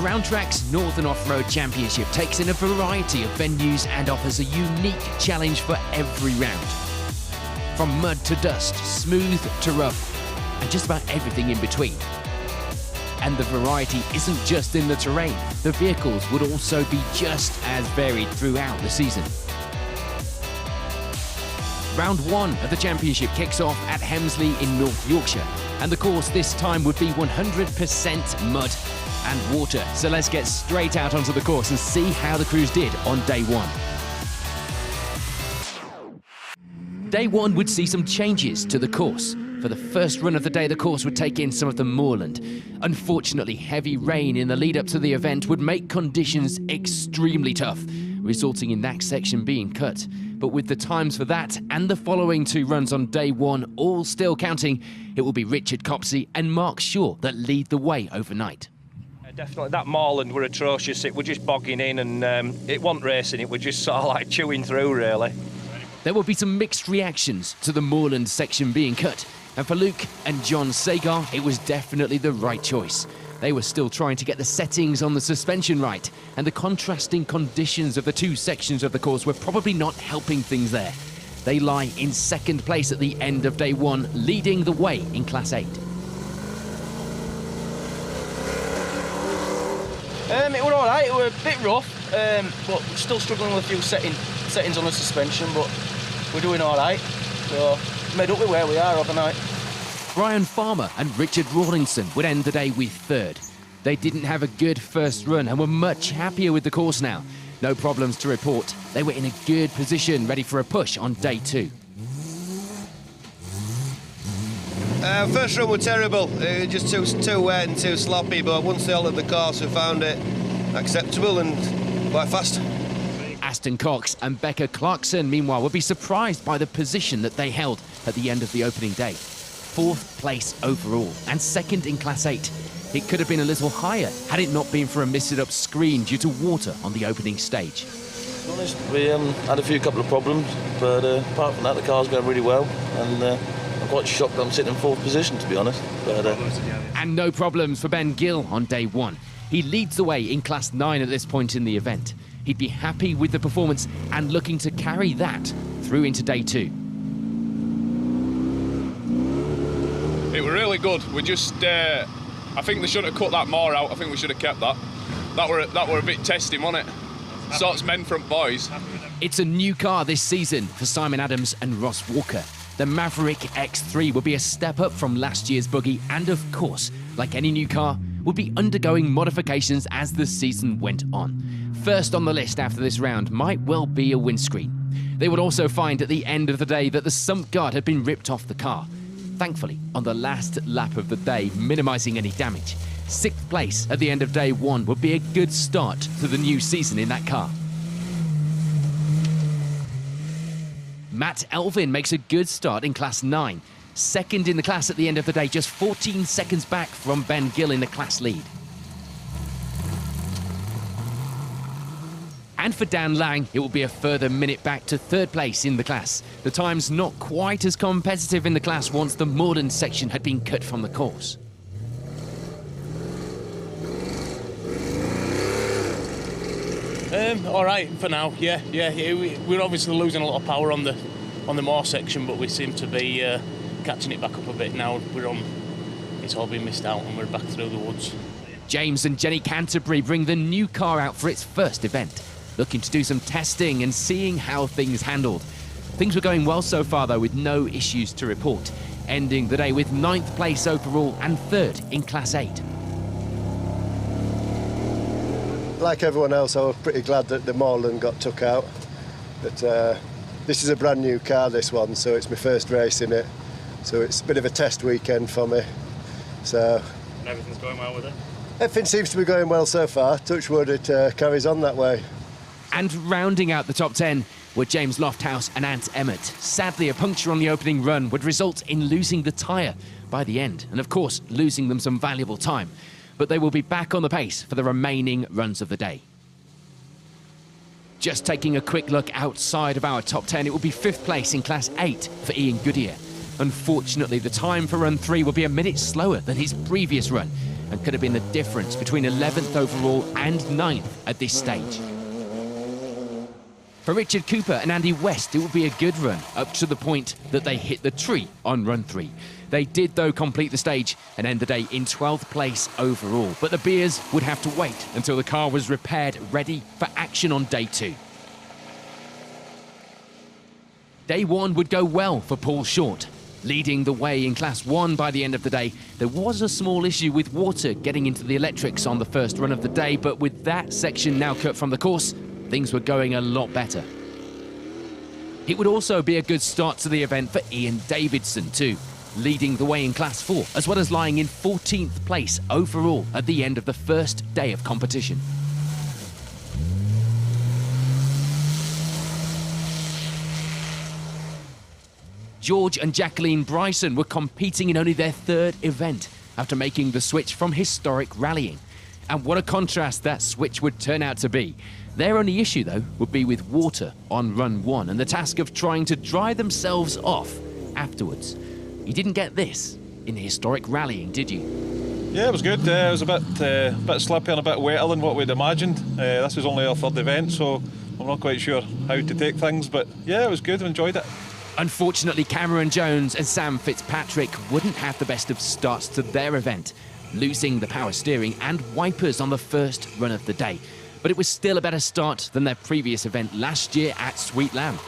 Groundtrax Northern Off-Road Championship takes in a variety of venues and offers a unique challenge for every round. From mud to dust, smooth to rough, and just about everything in between. And the variety isn't just in the terrain. The vehicles would also be just as varied throughout the season. Round 1 of the championship kicks off at Hemsley in North Yorkshire, and the course this time would be 100% mud and water. So let's get straight out onto the course and see how the crews did on day 1. Day 1 would see some changes to the course. For the first run of the day, the course would take in some of the moorland. Unfortunately, heavy rain in the lead up to the event would make conditions extremely tough, resulting in that section being cut. But with the times for that and the following 2 runs on day 1 all still counting, it will be Richard Copsey and Mark Shaw that lead the way overnight. Definitely, that moorland were atrocious. It were just bogging in, and it wasn't racing, it was just sort of like chewing through, really. There will be some mixed reactions to the moorland section being cut, and for Luke and John Sagar, it was definitely the right choice. They were still trying to get the settings on the suspension right, and the contrasting conditions of the 2 sections of the course were probably not helping things there. They lie in 2nd place at the end of day 1, leading the way in Class 8. It were all right. It were a bit rough, but still struggling with a few settings on the suspension, but we're doing all right. So made up with where we are overnight. Brian Farmer and Richard Rawlinson would end the day with 3rd. They didn't have a good first run and were much happier with the course now. No problems to report. They were in a good position, ready for a push on day 2. First run were terrible, just too wet and too sloppy, but once they altered the course we found it acceptable and quite fast. Aston Cox and Becca Clarkson, meanwhile, would be surprised by the position that they held at the end of the opening day. 4th place overall and 2nd in Class 8. It could have been a little higher had it not been for a missed-up screen due to water on the opening stage. To be honest, we had a couple of problems, but apart from that, the car's going really well, and I'm quite shocked I'm sitting in 4th position, to be honest. But, And no problems for Ben Gill on day 1. He leads the way in Class 9 at this point in the event. He'd be happy with the performance and looking to carry that through into day 2. It was really good. We just, I think they shouldn't have cut that more out. I think we should have kept that. That were a bit testing, wasn't it? Sorts men from boys. It's a new car this season for Simon Adams and Ross Walker. The Maverick X3 will be a step up from last year's buggy and, of course, like any new car, will be undergoing modifications as the season went on. First on the list after this round might well be a windscreen. They would also find at the end of the day that the sump guard had been ripped off the car. Thankfully, on the last lap of the day, minimising any damage. 6th place at the end of day 1 would be a good start to the new season in that car. Matt Elvin makes a good start in Class 9. 2nd in the class at the end of the day, just 14 seconds back from Ben Gill in the class lead. And for Dan Lang, it will be a further minute back to 3rd place in the class. The time's not quite as competitive in the class once the moorland section had been cut from the course. All right for now, yeah. We're obviously losing a lot of power on the moor section, but we seem to be catching it back up a bit now. It's all been missed out and we're back through the woods. James and Jenny Canterbury bring the new car out for its first event, looking to do some testing and seeing how things handled. Things were going well so far though, with no issues to report, ending the day with 9th place overall and 3rd in Class 8. Like everyone else, I was pretty glad that the moorland got took out. But this is a brand new car, this one, so it's my first race in it. So it's a bit of a test weekend for me. So And everything's going well with it? Everything seems to be going well so far. Touch wood, it carries on that way. And rounding out the top 10 were James Lofthouse and Ant Emmett. Sadly, a puncture on the opening run would result in losing the tyre by the end, and of course, losing them some valuable time. But they will be back on the pace for the remaining runs of the day. Just taking a quick look outside of our top 10, it will be 5th place in Class 8 for Ian Goodyear. Unfortunately, the time for run 3 will be a minute slower than his previous run, and could have been the difference between 11th overall and 9th at this stage. For Richard Cooper and Andy West, it would be a good run, up to the point that they hit the tree on run 3. They did, though, complete the stage and end the day in 12th place overall. But the Beers would have to wait until the car was repaired, ready for action on day 2. Day 1 would go well for Paul Short. Leading the way in Class 1 by the end of the day, there was a small issue with water getting into the electrics on the first run of the day, but with that section now cut from the course, things were going a lot better. It would also be a good start to the event for Ian Davidson too, leading the way in Class 4, as well as lying in 14th place overall at the end of the first day of competition. George and Jacqueline Bryson were competing in only their 3rd event after making the switch from historic rallying. And what a contrast that switch would turn out to be. Their only issue, though, would be with water on run 1 and the task of trying to dry themselves off afterwards. You didn't get this in historic rallying, did you? Yeah, it was good. It was a bit slippy and a bit wetter than what we'd imagined. This was only our 3rd event, so I'm not quite sure how to take things, but yeah, it was good. I enjoyed it. Unfortunately, Cameron Jones and Sam Fitzpatrick wouldn't have the best of starts to their event, losing the power steering and wipers on the first run of the day. But it was still a better start than their previous event last year at Sweet Lamb.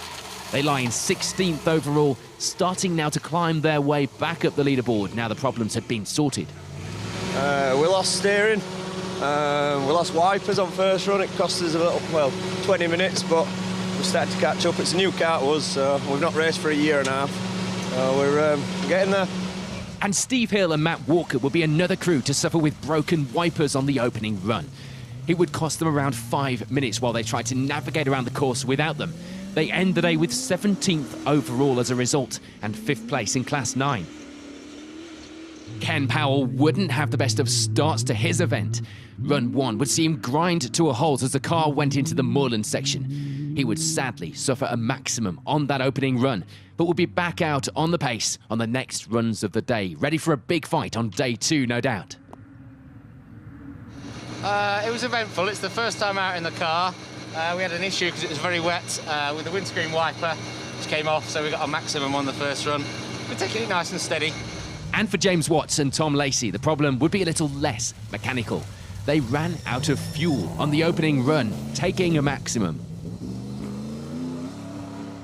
They lie in 16th overall, starting now to climb their way back up the leaderboard now the problems had been sorted. We lost steering, we lost wipers on first run. It cost us a little, 20 minutes, but we started to catch up. It's a new car to us, so we've not raced for a year and a half. So we're getting there. And Steve Hill and Matt Walker will be another crew to suffer with broken wipers on the opening run. It would cost them around 5 minutes while they tried to navigate around the course without them. They end the day with 17th overall as a result and 5th place in Class 9. Ken Powell wouldn't have the best of starts to his event. Run 1 would see him grind to a halt as the car went into the moorland section. He would sadly suffer a maximum on that opening run, but will be back out on the pace on the next runs of the day, ready for a big fight on day 2, no doubt. It was eventful. It's the first time out in the car. We had an issue because it was very wet with the windscreen wiper, which came off, so we got a maximum on the first run. We're taking it nice and steady. And for James Watts and Tom Lacey, the problem would be a little less mechanical. They ran out of fuel on the opening run, taking a maximum.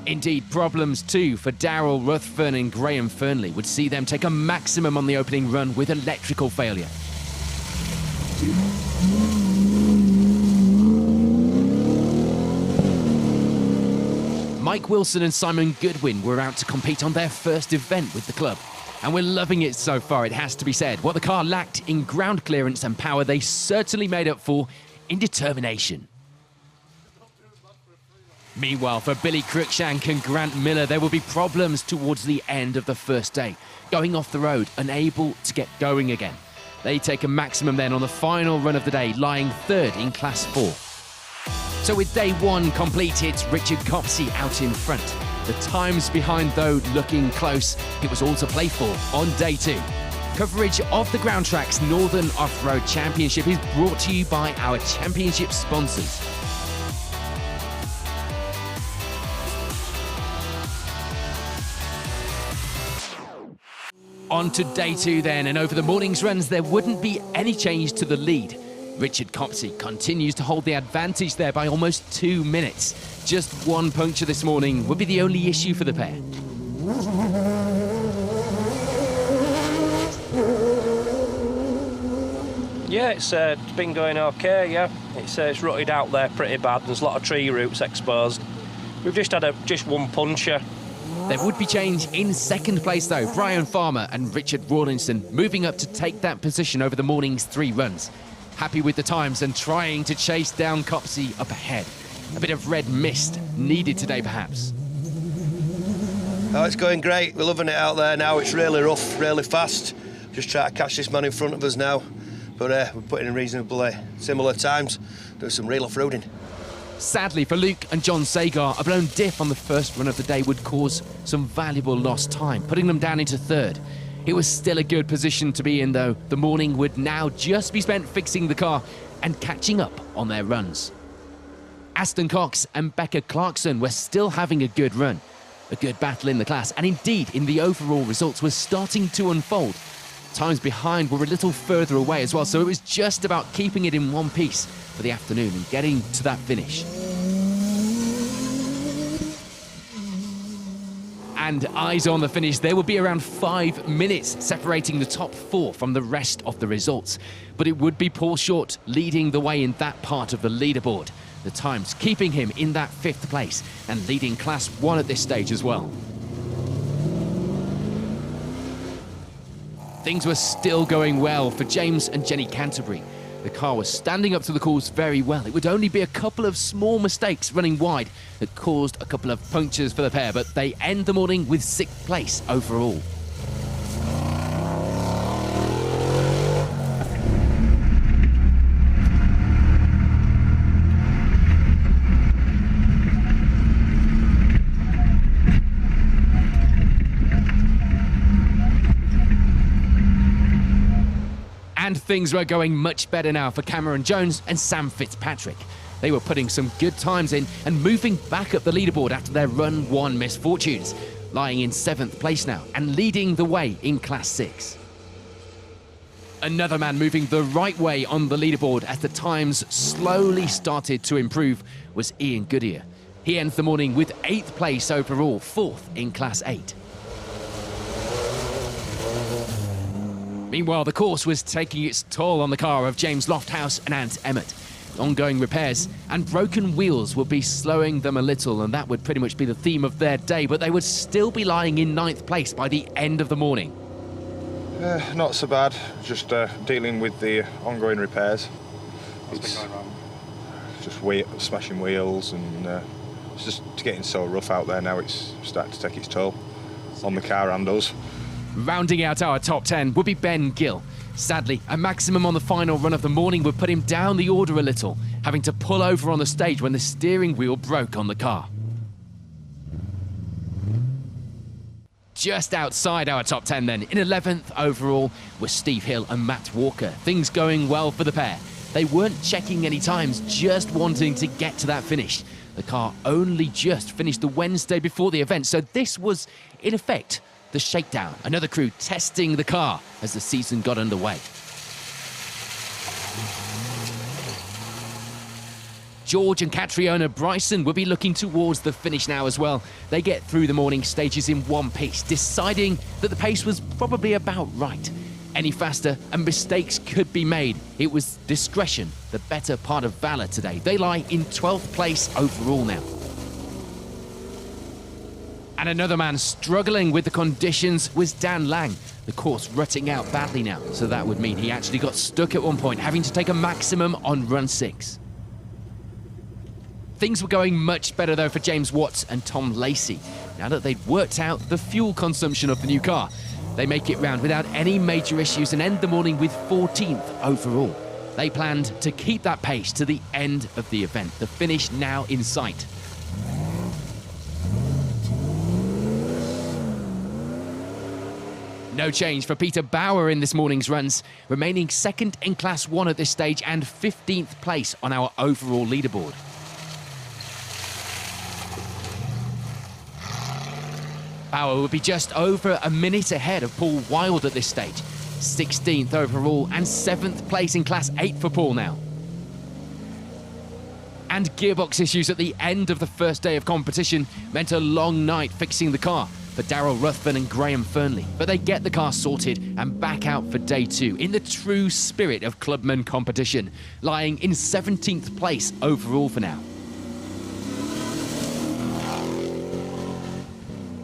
Indeed, problems too for Darryl Ruthven and Graham Fernley would see them take a maximum on the opening run with electrical failure. Mike Wilson and Simon Goodwin were out to compete on their first event with the club. And we're loving it so far, it has to be said. What the car lacked in ground clearance and power, they certainly made up for in determination. Meanwhile, for Billy Cruikshank and Grant Miller, there will be problems towards the end of the first day. Going off the road, unable to get going again. They take a maximum then on the final run of the day, lying 3rd in Class 4. So with day 1 complete, it's Richard Copsey out in front. The times behind, though, looking close. It was all to play for on day 2. Coverage of the Groundtrax Northern Off-Road Championship is brought to you by our championship sponsors. On to day 2 then, and over the morning's runs, there wouldn't be any change to the lead. Richard Copsey continues to hold the advantage there by almost 2 minutes. Just 1 puncture this morning would be the only issue for the pair. Yeah, it's been going okay, yeah. It's rutted out there pretty bad. There's a lot of tree roots exposed. We've just had just 1 puncher. There would be change in 2nd place though. Brian Farmer and Richard Rawlinson moving up to take that position over the morning's 3 runs. Happy with the times and trying to chase down Copsey up ahead. A bit of red mist needed today, perhaps. Oh, it's going great. We're loving it out there now. It's really rough, really fast. Just try to catch this man in front of us now. But we're putting in reasonably similar times. Doing some real off-roading. Sadly for Luke and John Sagar, a blown diff on the first run of the day would cause some valuable lost time, putting them down into 3rd. It was still a good position to be in though. The morning would now just be spent fixing the car and catching up on their runs. Aston Cox and Becca Clarkson were still having a good run. A good battle in the class, and indeed in the overall results was starting to unfold. Times behind were a little further away as well, so it was just about keeping it in one piece for the afternoon and getting to that finish. And eyes on the finish, there would be around 5 minutes separating the top 4 from the rest of the results. But it would be Paul Short leading the way in that part of the leaderboard. The times keeping him in that 5th place and leading Class 1 at this stage as well. Things were still going well for James and Jenny Canterbury. The car was standing up to the calls very well. It would only be a couple of small mistakes running wide that caused a couple of punctures for the pair, but they end the morning with 6th place overall. And things were going much better now for Cameron Jones and Sam Fitzpatrick. They were putting some good times in and moving back up the leaderboard after their Run 1 misfortunes, lying in 7th place now and leading the way in Class 6. Another man moving the right way on the leaderboard as the times slowly started to improve was Ian Goodyear. He ends the morning with 8th place overall, 4th in Class 8. Meanwhile, the course was taking its toll on the car of James Lofthouse and Ant Emmett. Ongoing repairs and broken wheels would be slowing them a little, and that would pretty much be the theme of their day, but they would still be lying in 9th place by the end of the morning. Not so bad, just dealing with the ongoing repairs. What's been going wrong? Just smashing wheels, and it's just getting so rough out there now, it's starting to take its toll on the car and us. Rounding out our top 10 would be Ben Gill. Sadly, a maximum on the final run of the morning would put him down the order a little, having to pull over on the stage when the steering wheel broke on the car. Just outside our top 10 then, in 11th overall, were Steve Hill and Matt Walker. Things going well for the pair. They weren't checking any times, just wanting to get to that finish. The car only just finished the Wednesday before the event, so this was, in effect, the shakedown. Another crew testing the car as the season got underway. George and Catriona Bryson will be looking towards the finish now as well. They get through the morning stages in one piece, deciding that the pace was probably about right. Any faster and mistakes could be made. It was discretion, the better part of valor today. They lie in 12th place overall now. And another man struggling with the conditions was Dan Lang. The course rutting out badly now, so that would mean he actually got stuck at one point, having to take a maximum on run 6. Things were going much better though for James Watts and Tom Lacey, now that they'd worked out the fuel consumption of the new car. They make it round without any major issues and end the morning with 14th overall. They planned to keep that pace to the end of the event, the finish now in sight. No change for Peter Bauer in this morning's runs, remaining 2nd in Class 1 at this stage and 15th place on our overall leaderboard. Bauer would be just over a minute ahead of Paul Wilde at this stage, 16th overall and 7th place in Class 8 for Paul now. And gearbox issues at the end of the first day of competition meant a long night fixing the car for Darryl Ruthven and Graham Fernley, but they get the car sorted and back out for day 2 in the true spirit of clubman competition, lying in 17th place overall for now.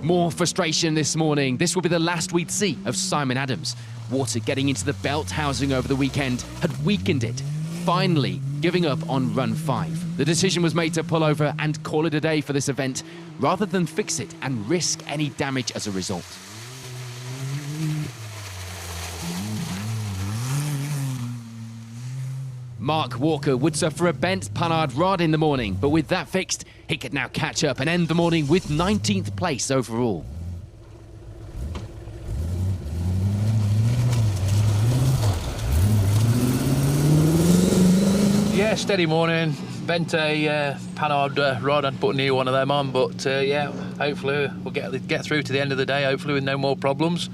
More frustration this morning. This will be the last we'd see of Simon Adams. Water getting into the belt housing over the weekend had weakened it, finally giving up on run 5. The decision was made to pull over and call it a day for this event, rather than fix it and risk any damage as a result. Mark Walker would suffer a bent Panhard rod in the morning, but with that fixed, he could now catch up and end the morning with 19th place overall. Yeah, steady morning. Bent a Panhard rod and put a new one of them on, but yeah, hopefully we'll get through to the end of the day, hopefully with no more problems.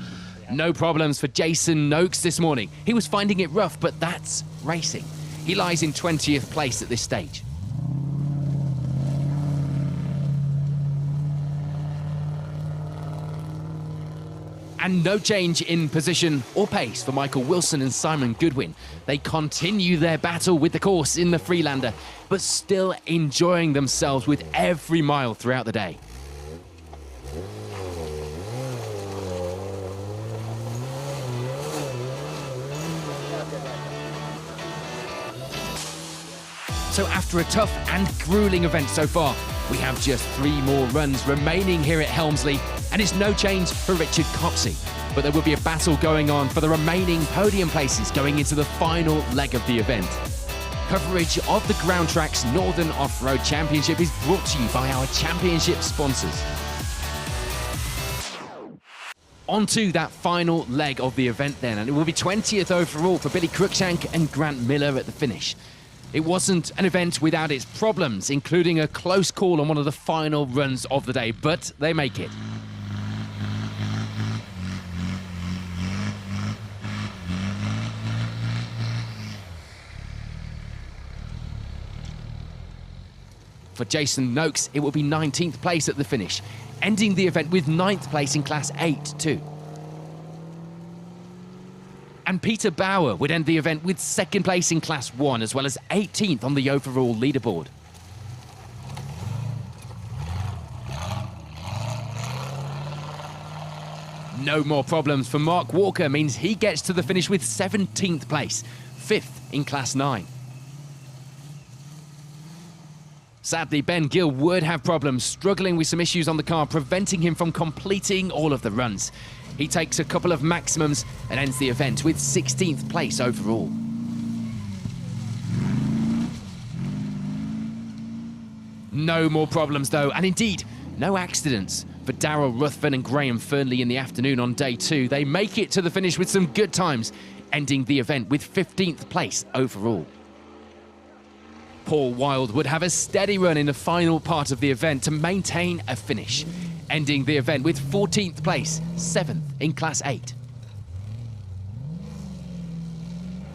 No problems for Jason Noakes this morning. He was finding it rough, but that's racing. He lies in 20th place at this stage. And no change in position or pace for Michael Wilson and Simon Goodwin. They continue their battle with the course in the Freelander, but still enjoying themselves with every mile throughout the day. So after a tough and grueling event so far, we have just 3 more runs remaining here at Helmsley, and it's no change for Richard Copsey. But there will be a battle going on for the remaining podium places going into the final leg of the event. Coverage of the Groundtrax Northern Off-Road Championship is brought to you by our championship sponsors. On to that final leg of the event then, and it will be 20th overall for Billy Cruikshank and Grant Miller at the finish. It wasn't an event without its problems, including a close call on one of the final runs of the day, but they make it. For Jason Noakes, it will be 19th place at the finish, ending the event with 9th place in Class 8 too. And Peter Bauer would end the event with 2nd place in Class 1, as well as 18th on the overall leaderboard. No more problems for Mark Walker means he gets to the finish with 17th place, 5th in Class 9. Sadly, Ben Gill would have problems, struggling with some issues on the car, preventing him from completing all of the runs. He takes a couple of maximums and ends the event with 16th place overall. No more problems though, and indeed, no accidents for Darrell Ruthven and Graham Fernley in the afternoon on day 2. They make it to the finish with some good times, ending the event with 15th place overall. Paul Wild would have a steady run in the final part of the event to maintain a finish, ending the event with 14th place, 7th in Class 8.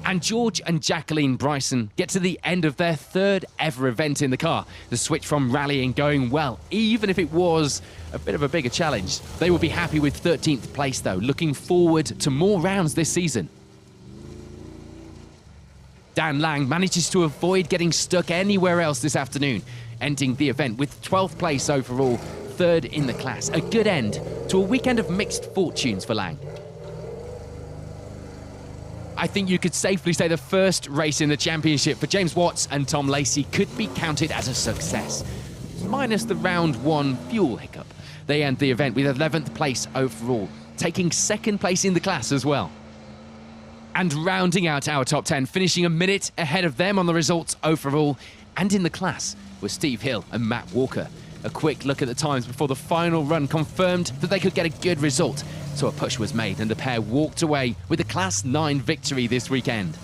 And George and Jacqueline Bryson get to the end of their 3rd ever event in the car. The switch from rallying going well, even if it was a bit of a bigger challenge. They will be happy with 13th place though, looking forward to more rounds this season. Dan Lang manages to avoid getting stuck anywhere else this afternoon, ending the event with 12th place overall, 3rd in the class. A good end to a weekend of mixed fortunes for Lang. I think you could safely say the first race in the championship for James Watts and Tom Lacey could be counted as a success, minus the round 1 fuel hiccup. They end the event with 11th place overall, taking 2nd place in the class as well. And rounding out our top 10, finishing a minute ahead of them on the results overall and in the class, was Steve Hill and Matt Walker. A quick look at the times before the final run confirmed that they could get a good result, so a push was made and the pair walked away with a Class 9 victory this weekend.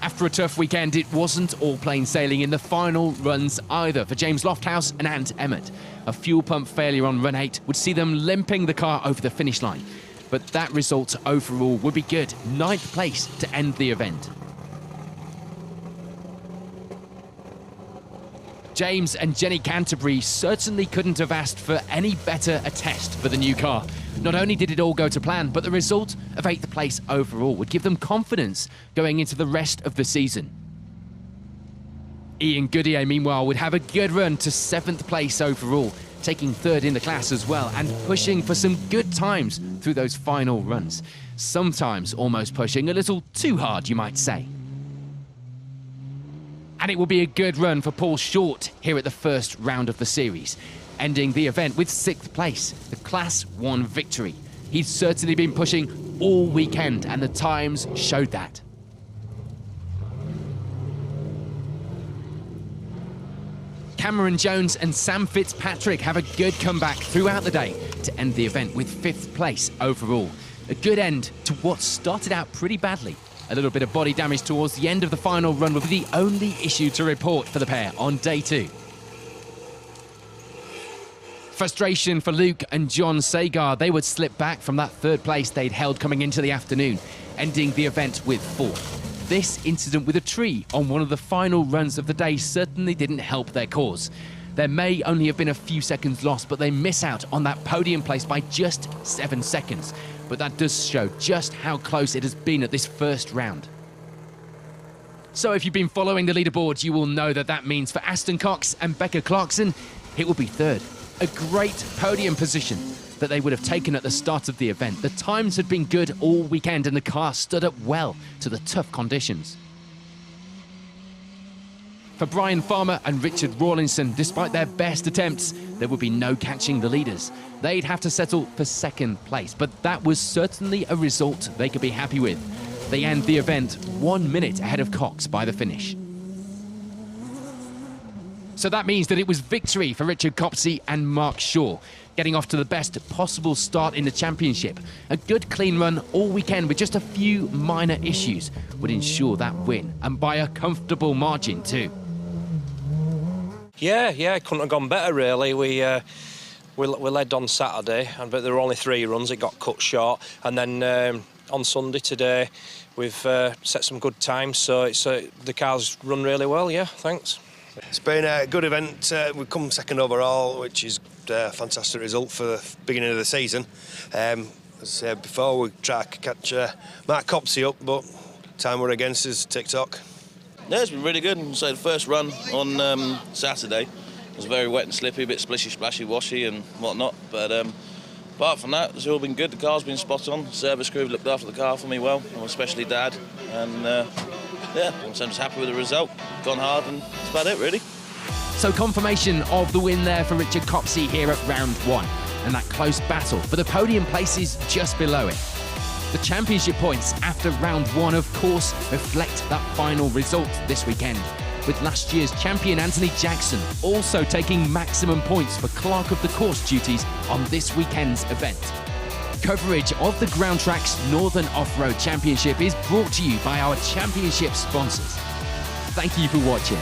After a tough weekend, it wasn't all plain sailing in the final runs either for James Lofthouse and Ant Emmett. A fuel pump failure on run 8 would see them limping the car over the finish line, but that result overall would be good, 9th place to end the event. James and Jenny Canterbury certainly couldn't have asked for any better a test for the new car. Not only did it all go to plan, but the result of 8th place overall would give them confidence going into the rest of the season. Ian Goodyear, meanwhile, would have a good run to 7th place overall, taking 3rd in the class as well, and pushing for some good times through those final runs. Sometimes almost pushing a little too hard, you might say. And it will be a good run for Paul Short here at the first round of the series, ending the event with 6th place, the Class 1 victory. He's certainly been pushing all weekend, and the times showed that. Cameron Jones and Sam Fitzpatrick have a good comeback throughout the day to end the event with 5th place overall. A good end to what started out pretty badly. A little bit of body damage towards the end of the final run will be the only issue to report for the pair on day 2. Frustration for Luke and John Sagar. They would slip back from that 3rd place they'd held coming into the afternoon, ending the event with 4th. This incident with a tree on one of the final runs of the day certainly didn't help their cause. There may only have been a few seconds lost, but they miss out on that podium place by just 7 seconds. But that does show just how close it has been at this first round. So if you've been following the leaderboard, you will know that that means for Aston Cox and Becca Clarkson, it will be 3rd. A great podium position that they would have taken at the start of the event. The times had been good all weekend and the car stood up well to the tough conditions. For Brian Farmer and Richard Rawlinson, despite their best attempts, there would be no catching the leaders. They'd have to settle for 2nd place, but that was certainly a result they could be happy with. They end the event 1 minute ahead of Cox by the finish. So that means that it was victory for Richard Copsey and Mark Shaw, getting off to the best possible start in the championship. A good clean run all weekend with just a few minor issues would ensure that win, and by a comfortable margin too. Yeah, it couldn't have gone better really. We led on Saturday, but there were only 3 runs. It got cut short, and then on Sunday today we've set some good times. So the car's run really well. Yeah, thanks. It's been a good event. We've come 2nd overall, which is a fantastic result for the beginning of the season. As I said before, we try to catch Mark Copsey up, but time we're against is TikTok. Yeah, it's been really good. So the first run on Saturday was very wet and slippy, a bit splishy, splashy, washy and whatnot. But apart from that, it's all been good. The car's been spot on. The service crew have looked after the car for me well, and especially Dad. And yeah, I'm just happy with the result. Gone hard, and that's about it, really. So confirmation of the win there for Richard Copsey here at round 1, and that close battle for the podium places just below it. The championship points after round 1, of course, reflect that final result this weekend, with last year's champion Anthony Jackson also taking maximum points for Clerk of the Course duties on this weekend's event. Coverage of the Groundtrax Northern Off-Road Championship is brought to you by our championship sponsors. Thank you for watching.